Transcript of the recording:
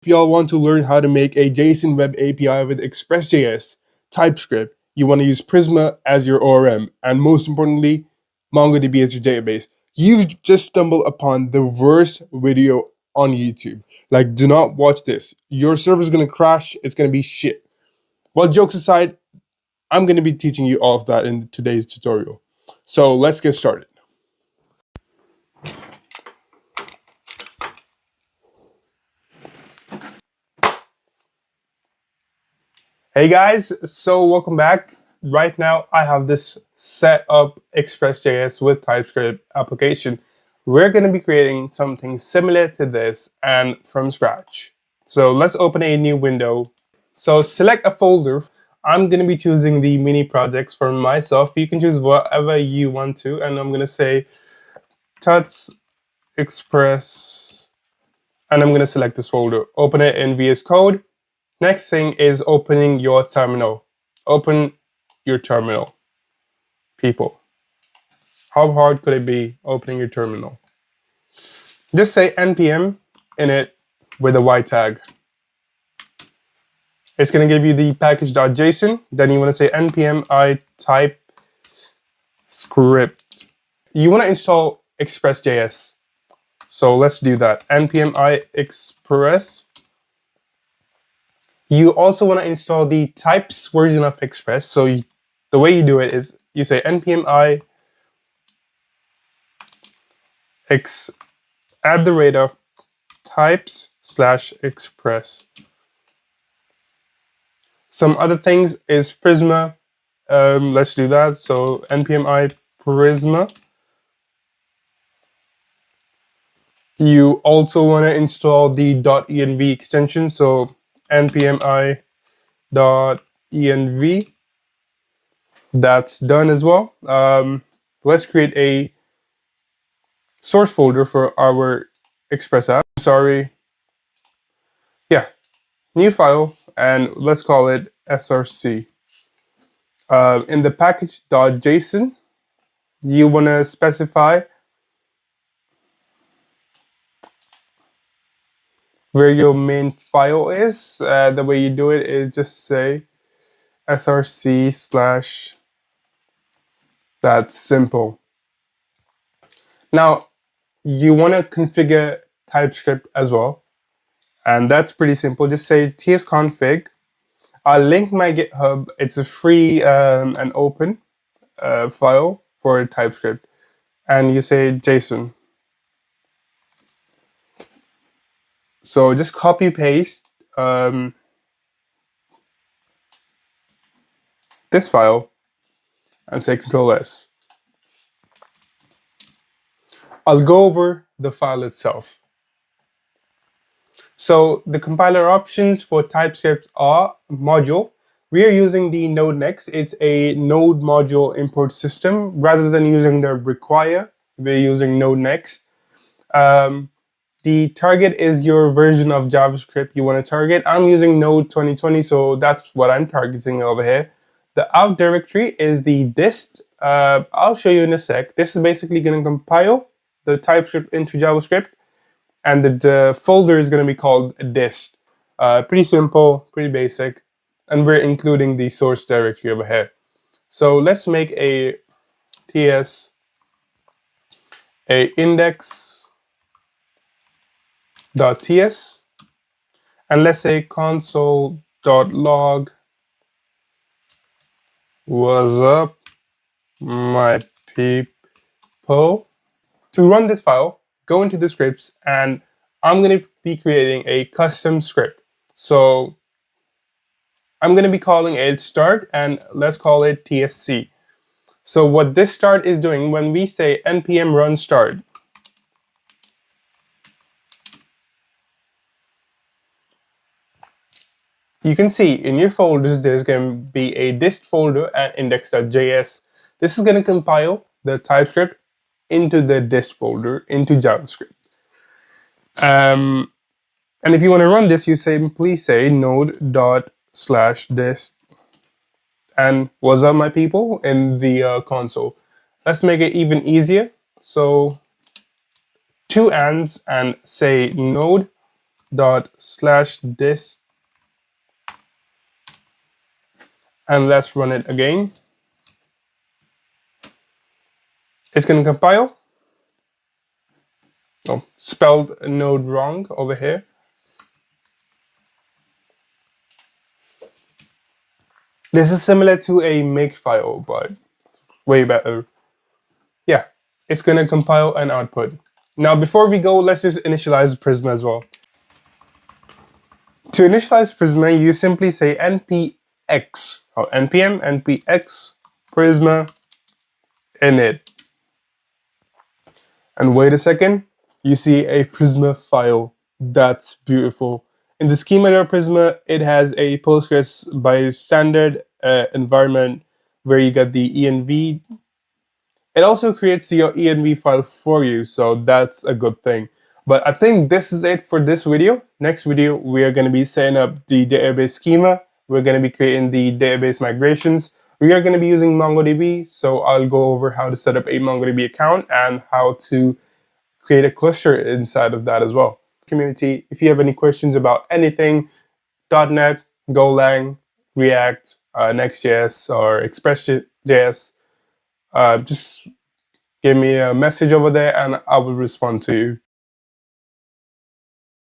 If y'all want to learn how to make a JSON web API with Express.js, TypeScript, you want to use Prisma as your ORM, and most importantly, MongoDB as your database, you've just stumbled upon the worst video on YouTube. Like, do not watch this. Your server's going to crash. It's going to be shit. Well, jokes aside, I'm going to be teaching you all of that in today's tutorial. So let's get started. Hey guys, so welcome back. Right now I have this set up Express.js with TypeScript application. We're going to be creating something similar to this and from scratch. So let's open a new window. So select a folder. I'm going to be choosing the mini projects for myself. You can choose whatever you want to, and I'm going to say Tuts Express, and I'm going to select this folder. Open it in VS Code. Next thing is opening your terminal. Open your terminal, people. How hard could it be opening your terminal? Just say npm init with a y tag. It's going to give you the package.json. Then you want to say npm I TypeScript. You want to install Express.js. So let's do that. npm I Express. You also want to install the types version of Express. So the way you do it is you say npm I types/express. Some other things is Prisma. Let's do that. So npm I Prisma. You also want to install the .env extension. So npm I .env. That's done as well. Let's create a source folder for our Express app. New file, and let's call it src. In the package.json, you want to specify where your main file is. The way you do it is just say src/. That's simple. Now, you want to configure TypeScript as well. And that's pretty simple. Just say tsconfig. I'll link my GitHub. It's a free and open file for TypeScript. And you say JSON. So just copy paste this file and say Control S. I'll go over the file itself. So the compiler options for TypeScript are module. We are using the Node Next. It's a Node module import system. Rather than using the require, we're using Node Next. The target is your version of JavaScript you want to target. I'm using Node 2020, so that's what I'm targeting over here. The out directory is the dist. I'll show you in a sec. This is basically going to compile the TypeScript into JavaScript, and the folder is going to be called dist. Pretty simple, pretty basic, and we're including the source directory over here. So let's make a index.ts, and let's say console.log. What's up, my people? To run this file, go into the scripts, and I'm going to be creating a custom script. So I'm going to be calling it start, and let's call it tsc. So what this start is doing, when we say npm run start, you can see in your folders there's going to be a dist folder and index.js. This is going to compile the TypeScript into the dist folder into JavaScript. And if you want to run this, you simply say node./dist and what's up, my people, in the console. Let's make it even easier. So two ands and say node ./this, and let's run it again. It's going to compile. Oh, spelled node wrong over here. This is similar to a makefile, but way better. Yeah, it's going to compile and output. Now, before we go, let's just initialize Prisma as well. To initialize Prisma, you simply say npx, or npm, npx, Prisma, init. And wait a second, you see a Prisma file. That's beautiful. In the schema.prisma, it has a Postgres by standard environment where you get the env. It also creates your env file for you, so that's a good thing. But I think this is it for this video. Next video, we are going to be setting up the database schema. We're going to be creating the database migrations. We are going to be using MongoDB, so I'll go over how to set up a MongoDB account and how to create a cluster inside of that as well. Community, if you have any questions about anything, .NET, Golang, React, Next.js, or Express.js, just give me a message over there and I will respond to you.